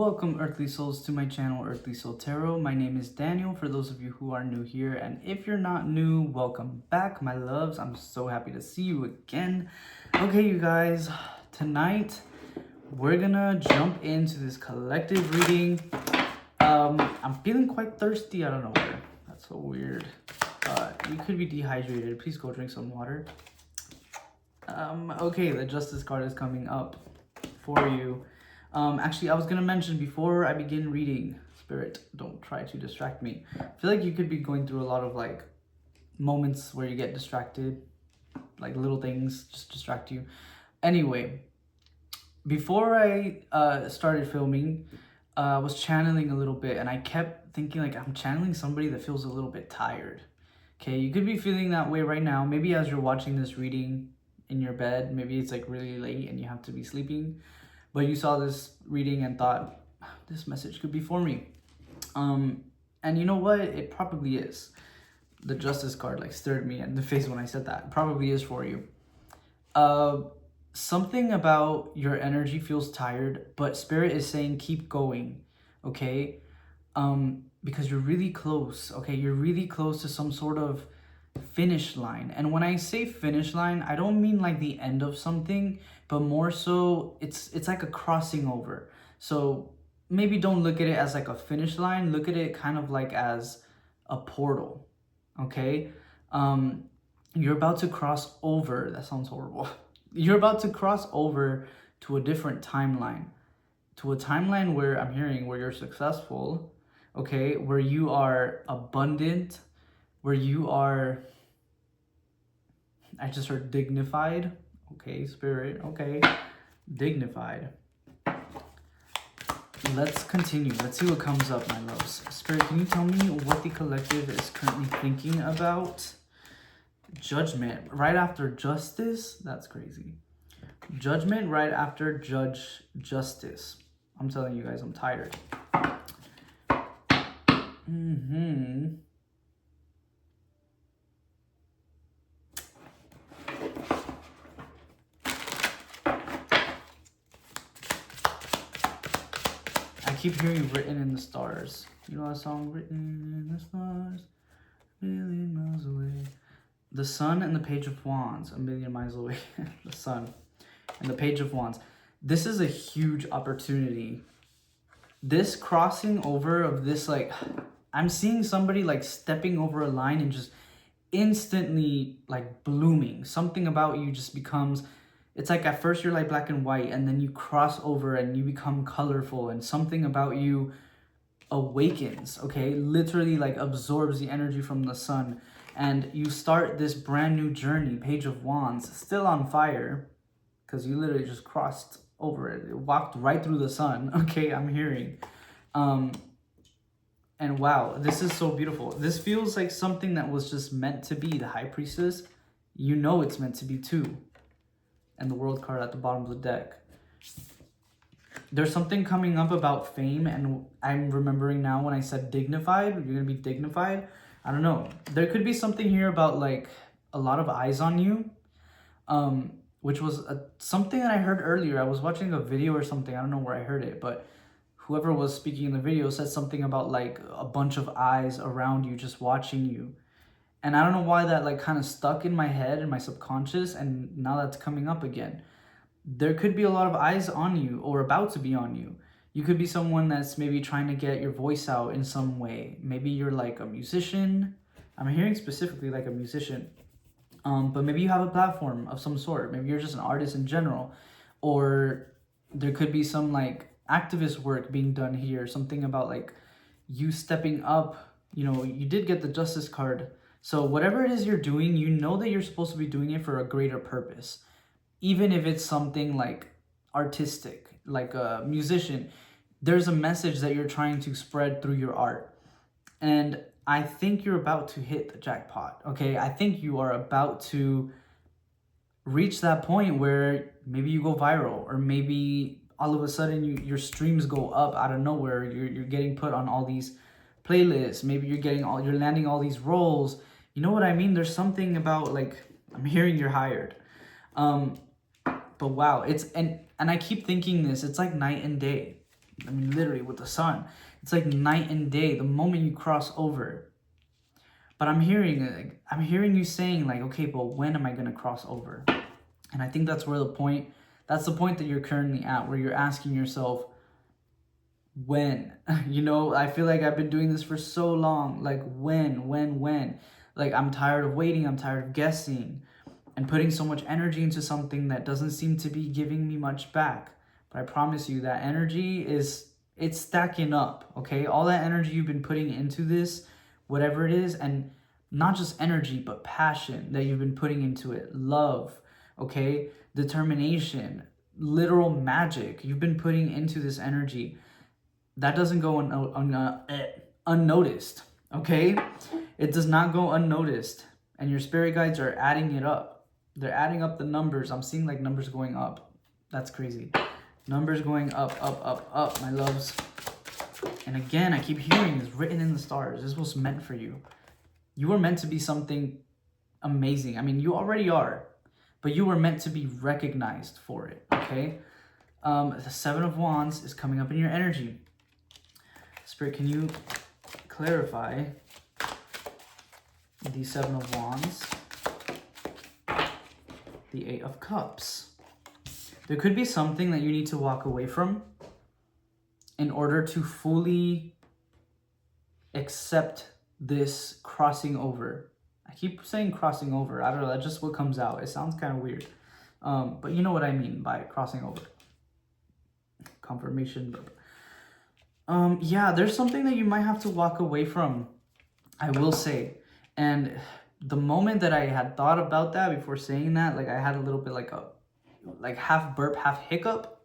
Welcome, Earthly Souls, to my channel, Earthly Soul Tarot. My name is Daniel, for those of you who are new here. And if you're not new, welcome back, my loves. I'm so happy to see you again. Okay, you guys, tonight we're gonna jump into this collective reading. I'm feeling quite thirsty out of nowhere. That's so weird. You could be dehydrated. Please go drink some water. Okay, the Justice card is coming up for you. Actually, I was gonna mention before I begin reading, Spirit, don't try to distract me. I feel like you could be going through a lot of like moments where you get distracted, like little things just distract you. Anyway, before I started filming, I was channeling a little bit, and I kept thinking like I'm channeling somebody that feels a little bit tired. Okay, you could be feeling that way right now. Maybe as you're watching this reading in your bed, maybe it's like really late and you have to be sleeping, but you saw this reading and thought, this message could be for me. And you know what? It probably is. The Justice card like stared me in the face when I said that. It probably is for you. Something about your energy feels tired, but Spirit is saying keep going, okay? Because you're really close, okay? You're really close to some sort of finish line. And when I say finish line, I don't mean like the end of something, but more so it's like a crossing over. So maybe don't look at it as like a finish line, look at it kind of like as a portal, okay? You're about to cross over. That sounds horrible. You're about to cross over to a different timeline, to a timeline where I'm hearing where you're successful, okay, where you are abundant, where you are, I just heard dignified, okay, Spirit, okay, dignified. Let's continue. Let's see what comes up, my loves. Spirit, can you tell me what the collective is currently thinking about? Judgment right after justice? That's crazy. Judgment right after justice. I'm telling you guys, I'm tired. I keep hearing written in the stars. You know that song, written in the stars, a million miles away. The Sun and the Page of Wands, a million miles away. The Sun and the Page of Wands. This is a huge opportunity. This crossing over of this, like, I'm seeing somebody like stepping over a line and just instantly like blooming. Something about you just becomes, it's like at first you're like black and white, and then you cross over and you become colorful, and something about you awakens, okay? Literally like absorbs the energy from the sun, and you start this brand new journey. Page of Wands, still on fire, because you literally just crossed over it, walked right through the sun, okay? I'm hearing. And wow, this is so beautiful. This feels like something that was just meant to be. The High Priestess, you know it's meant to be too. And the World card at the bottom of the deck. There's something coming up about fame, and I'm remembering now when I said dignified, you're gonna be dignified. I don't know. There could be something here about like a lot of eyes on you, which was something that I heard earlier. I was watching a video or something. I don't know where I heard it, but whoever was speaking in the video said something about like a bunch of eyes around you just watching you. And I don't know why that like kind of stuck in my head and my subconscious, and now that's coming up again. There could be a lot of eyes on you or about to be on you. You could be someone that's maybe trying to get your voice out in some way. Maybe you're like a musician. I'm hearing specifically like a musician. But maybe you have a platform of some sort. Maybe you're just an artist in general. Or there could be some like activist work being done here. Something about like you stepping up. You know, you did get the Justice card. So whatever it is you're doing, you know that you're supposed to be doing it for a greater purpose. Even if it's something like artistic, like a musician, there's a message that you're trying to spread through your art. And I think you're about to hit the jackpot, okay? I think you are about to reach that point where maybe you go viral, or maybe all of a sudden your streams go up out of nowhere. You're getting put on all these playlists. Maybe you're landing all these roles. You know what I mean? There's something about like, I'm hearing you're hired. But wow, and I keep thinking this, it's like night and day. I mean, literally with the sun. It's like night and day the moment you cross over. But I'm hearing you saying like, okay, but when am I gonna cross over? And I think that's the point that you're currently at, where you're asking yourself, when? I feel like I've been doing this for so long. Like, when? Like, I'm tired of waiting. I'm tired of guessing and putting so much energy into something that doesn't seem to be giving me much back. But I promise you that energy it's stacking up, okay? All that energy you've been putting into this, whatever it is, and not just energy, but passion that you've been putting into it, love, okay? Determination, literal magic you've been putting into this energy. That doesn't go unnoticed, okay? It does not go unnoticed. And your spirit guides are adding it up. They're adding up the numbers. I'm seeing like numbers going up. That's crazy. Numbers going up, my loves. And again, I keep hearing it's written in the stars. This was meant for you. You were meant to be something amazing. I mean, you already are, but you were meant to be recognized for it, okay? The Seven of Wands is coming up in your energy. Spirit, can you clarify the Seven of Wands, the Eight of Cups? There could be something that you need to walk away from in order to fully accept this crossing over. I keep saying crossing over. I don't know. That's just what comes out. It sounds kind of weird. But you know what I mean by crossing over. Confirmation. Yeah, there's something that you might have to walk away from, I will say. And the moment that I had thought about that before saying that, like I had a little bit like half burp, half hiccup.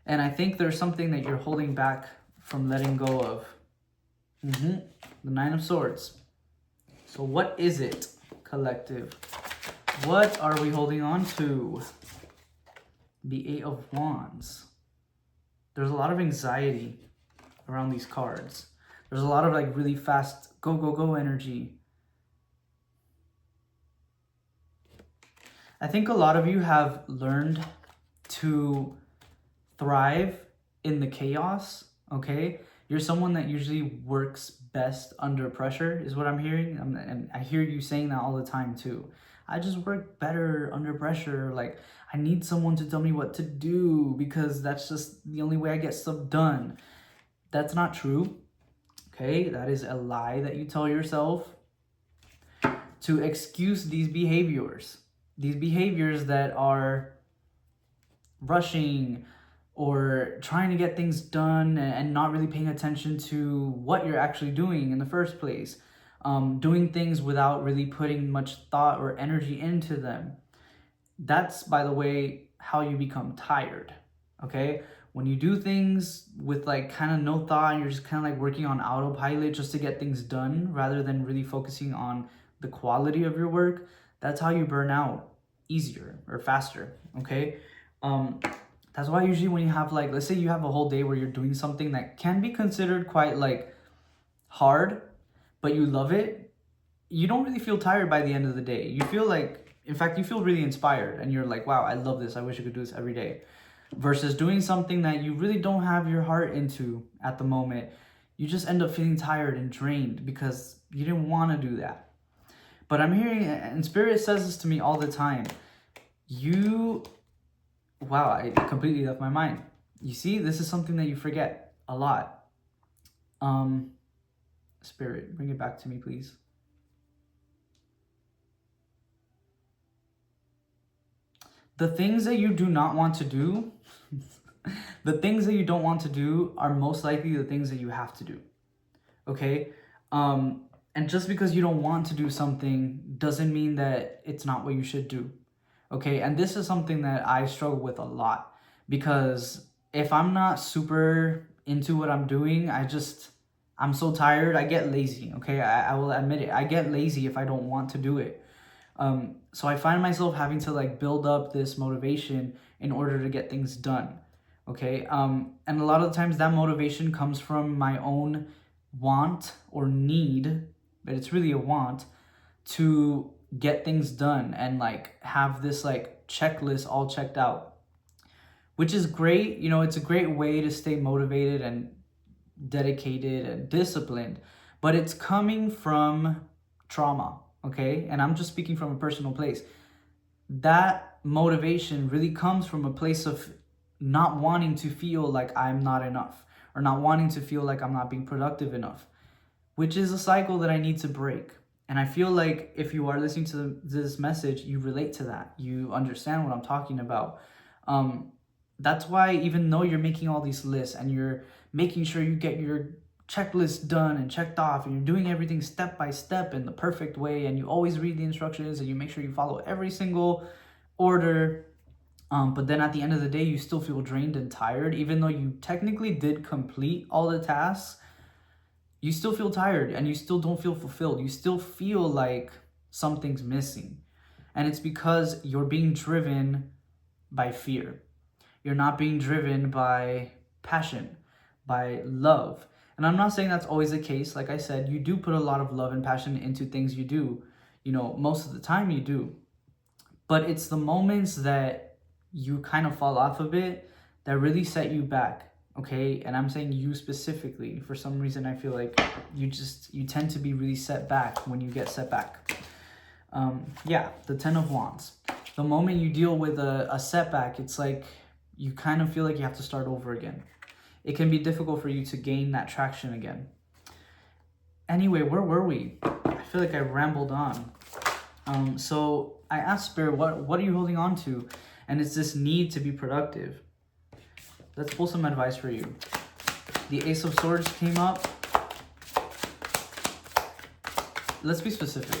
And I think there's something that you're holding back from letting go of. The Nine of Swords. So what is it, collective? What are we holding on to? The Eight of Wands. There's a lot of anxiety around these cards. There's a lot of like really fast go energy. I think a lot of you have learned to thrive in the chaos, okay? You're someone that usually works best under pressure, is what I'm hearing. And I hear you saying that all the time too. I just work better under pressure. Like, I need someone to tell me what to do because that's just the only way I get stuff done. That's not true, okay? That is a lie that you tell yourself to excuse these behaviors. These behaviors that are rushing or trying to get things done and not really paying attention to what you're actually doing in the first place. Doing things without really putting much thought or energy into them. That's, by the way, how you become tired, okay? When you do things with like kind of no thought and you're just kind of like working on autopilot just to get things done rather than really focusing on the quality of your work, that's how you burn out easier or faster, okay? That's why usually when you have like, let's say you have a whole day where you're doing something that can be considered quite like hard, but you love it, you don't really feel tired by the end of the day. You feel like, in fact, you feel really inspired and you're like, wow, I love this. I wish I could do this every day. Versus doing something that you really don't have your heart into at the moment. You just end up feeling tired and drained because you didn't want to do that. But I'm hearing, and Spirit says this to me all the time. Wow, I completely left my mind. You see, this is something that you forget a lot. Spirit, bring it back to me, please. The things that you do not want to do, the things that you don't want to do are most likely the things that you have to do. Okay? And just because you don't want to do something doesn't mean that it's not what you should do. Okay? And this is something that I struggle with a lot because if I'm not super into what I'm doing, I'm so tired, I get lazy. Okay? I will admit it. I get lazy if I don't want to do it. So I find myself having to like build up this motivation in order to get things done. Okay. And a lot of the times that motivation comes from my own want or need, but it's really a want to get things done and like have this like checklist all checked out. which is great. You know, it's a great way to stay motivated and dedicated and disciplined, but it's coming from trauma, okay? And I'm just speaking from a personal place. That motivation really comes from a place of not wanting to feel like I'm not enough, or not wanting to feel like I'm not being productive enough, which is a cycle that I need to break. And I feel like if you are listening to this message, you relate to that. You understand what I'm talking about. That's why, even though you're making all these lists and you're making sure you get your checklist done and checked off, and you're doing everything step by step in the perfect way, and you always read the instructions and you make sure you follow every single order, but then at the end of the day, you still feel drained and tired, even though you technically did complete all the tasks. You still feel tired and you still don't feel fulfilled. You still feel like something's missing. And it's because you're being driven by fear. You're not being driven by passion, by love. And I'm not saying that's always the case. Like I said, you do put a lot of love and passion into things you do. You know, most of the time you do. But it's the moments that you kind of fall off of it that really set you back. Okay, and I'm saying you specifically. For some reason, I feel like you tend to be really set back when you get set back. Yeah, the 10 of Wands. The moment you deal with a setback, it's like you kind of feel like you have to start over again. It can be difficult for you to gain that traction again. Anyway, where were we? I feel like I rambled on. So I asked Spirit, what are you holding on to? And it's this need to be productive. Let's pull some advice for you. The Ace of Swords came up. Let's be specific,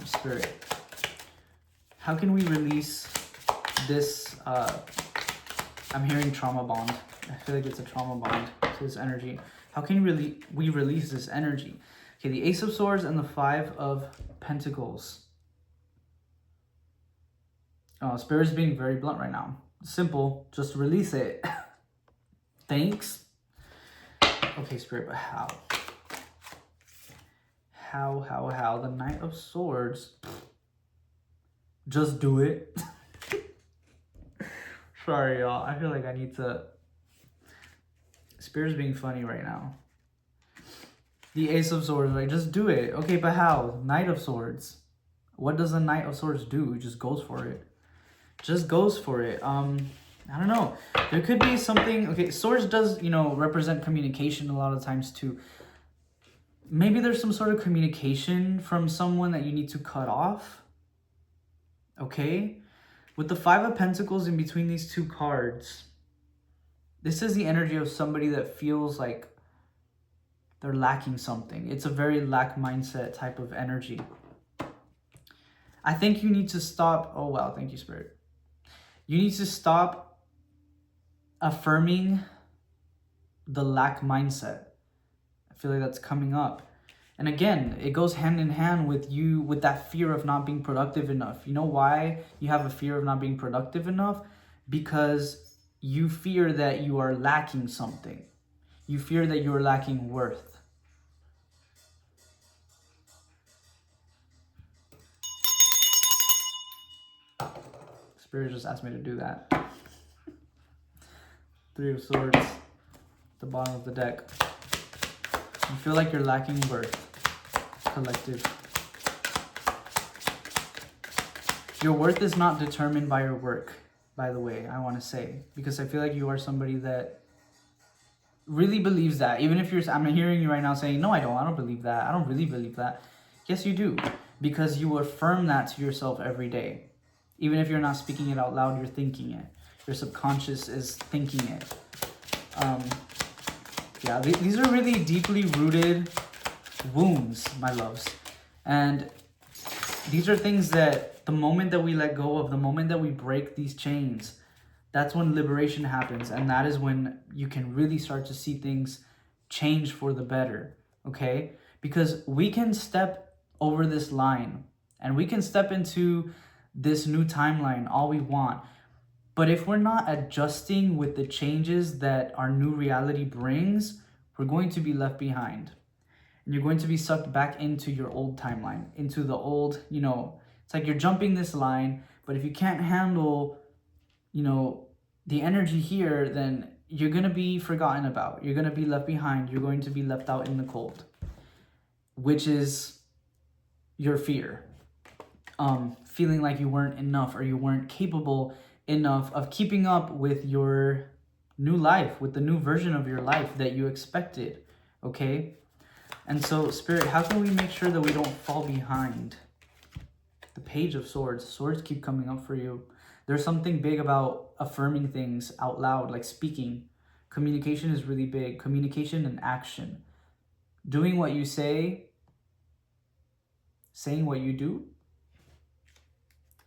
Spirit. How can we release this? I'm hearing trauma bond. I feel like it's a trauma bond to this energy. How can we release this energy? Okay, the Ace of Swords and the Five of Pentacles. Oh, Spirit's being very blunt right now. Simple, just release it. Thanks. Okay, Spirit, but how? How? The Knight of Swords. Just do it. Sorry, y'all. I feel like I need to... Spirit's being funny right now. The Ace of Swords, like, just do it. Okay, but how? Knight of Swords. What does the Knight of Swords do? He just goes for it. Just goes for it. I don't know. There could be something... Okay, Swords does, you know, represent communication a lot of times too. Maybe there's some sort of communication from someone that you need to cut off. Okay? With the Five of Pentacles in between these two cards, this is the energy of somebody that feels like they're lacking something. It's a very lack mindset type of energy. I think you need to stop... Oh, wow. Thank you, Spirit. You need to stop affirming the lack mindset. I feel like that's coming up. And again, it goes hand in hand with you, with that fear of not being productive enough. You know why you have a fear of not being productive enough? Because you fear that you are lacking something. You fear that you are lacking worth. Spirit just asked me to do that. Three of Swords, the bottom of the deck. You feel like you're lacking worth, collective. Your worth is not determined by your work, by the way, I want to say. Because I feel like you are somebody that really believes that. Even if I'm hearing you right now saying, no, I don't believe that. I don't really believe that. Yes, you do. Because you affirm that to yourself every day. Even if you're not speaking it out loud, you're thinking it. Your subconscious is thinking it. Yeah, these are really deeply rooted wounds, my loves. And these are things that the moment that we let go of, the moment that we break these chains, that's when liberation happens. And that is when you can really start to see things change for the better, okay? Because we can step over this line and we can step into this new timeline all we want. But if we're not adjusting with the changes that our new reality brings, we're going to be left behind. And you're going to be sucked back into your old timeline, into the old, you know, it's like you're jumping this line, but if you can't handle, you know, the energy here, then you're going to be forgotten about. You're going to be left behind. You're going to be left out in the cold, which is your fear. Feeling like you weren't enough or you weren't capable enough of keeping up with your new life, with the new version of your life that you expected, okay? And so, Spirit, how can we make sure that we don't fall behind? The Page of Swords. Swords keep coming up for you. There's something big about affirming things out loud, like speaking. Communication is really big. Communication and action. Doing what you say, saying what you do.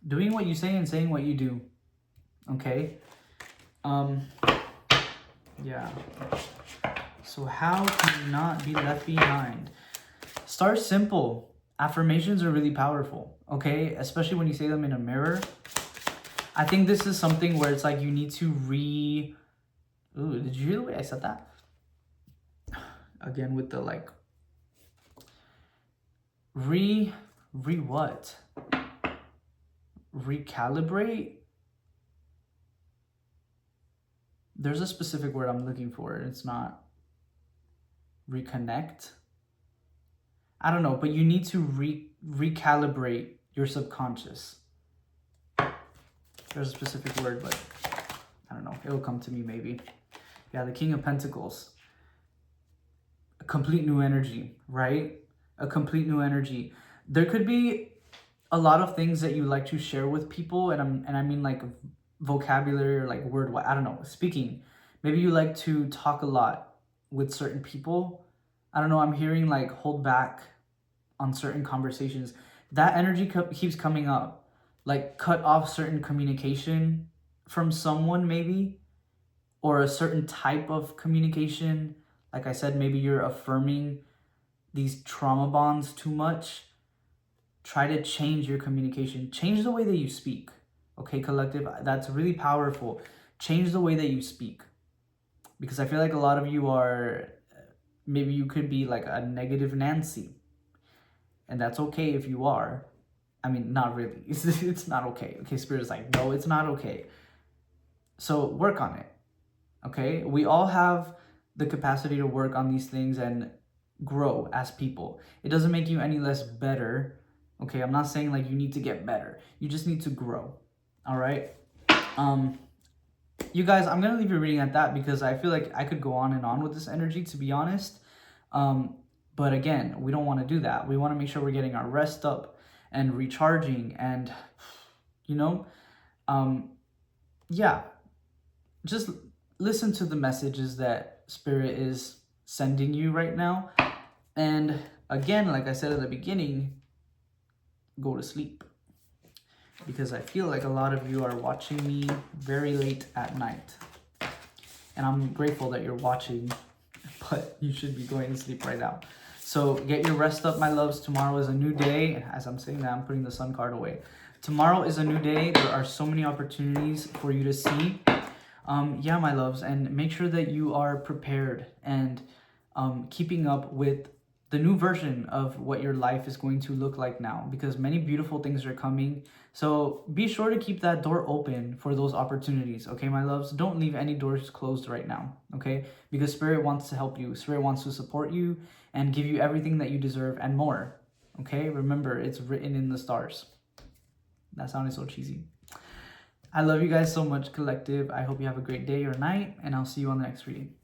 Doing what you say and saying what you do. Okay? Yeah. So how can you not be left behind? Start simple. Affirmations are really powerful, okay? Especially when you say them in a mirror. I think this is something where it's like you need to Ooh, did you hear the way I said that? Again with the like... what? Recalibrate? There's a specific word I'm looking for. It's not reconnect. I don't know, but you need to recalibrate your subconscious. There's a specific word, but I don't know. It'll come to me maybe. Yeah, the King of Pentacles. A complete new energy, right? A complete new energy. There could be a lot of things that you like to share with people, and I mean like vocabulary or like word, I don't know, speaking. Maybe you like to talk a lot with certain people. I don't know, I'm hearing like hold back on certain conversations. That energy keeps coming up. Like cut off certain communication from someone maybe, or a certain type of communication. Like I said, maybe you're affirming these trauma bonds too much. Try to change your communication. Change the way that you speak. Okay, collective, that's really powerful. Change the way that you speak. Because I feel like a lot of you are, maybe you could be like a negative Nancy. And that's okay if you are. I mean, not really. It's not okay. Okay, Spirit is like, no, it's not okay. So work on it. Okay? We all have the capacity to work on these things and grow as people. It doesn't make you any less better. Okay, I'm not saying like you need to get better. You just need to grow. All right? You guys, I'm going to leave your reading at that because I feel like I could go on and on with this energy, to be honest. But again, we don't want to do that. We want to make sure we're getting our rest up and recharging and, you know, yeah, just listen to the messages that Spirit is sending you right now. And again, like I said at the beginning, go to sleep. Because I feel like a lot of you are watching me very late at night. And I'm grateful that you're watching, but you should be going to sleep right now. So get your rest up, my loves. Tomorrow is a new day. As I'm saying that, I'm putting the sun card away. Tomorrow is a new day. There are so many opportunities for you to see. Yeah, my loves. And make sure that you are prepared and keeping up with the new version of what your life is going to look like now, because many beautiful things are coming. So be sure to keep that door open for those opportunities, okay, my loves? Don't leave any doors closed right now, okay? Because Spirit wants to help you. Spirit wants to support you and give you everything that you deserve and more, okay? Remember, it's written in the stars. That sounded so cheesy. I love you guys so much, collective. I hope you have a great day or night, and I'll see you on the next reading.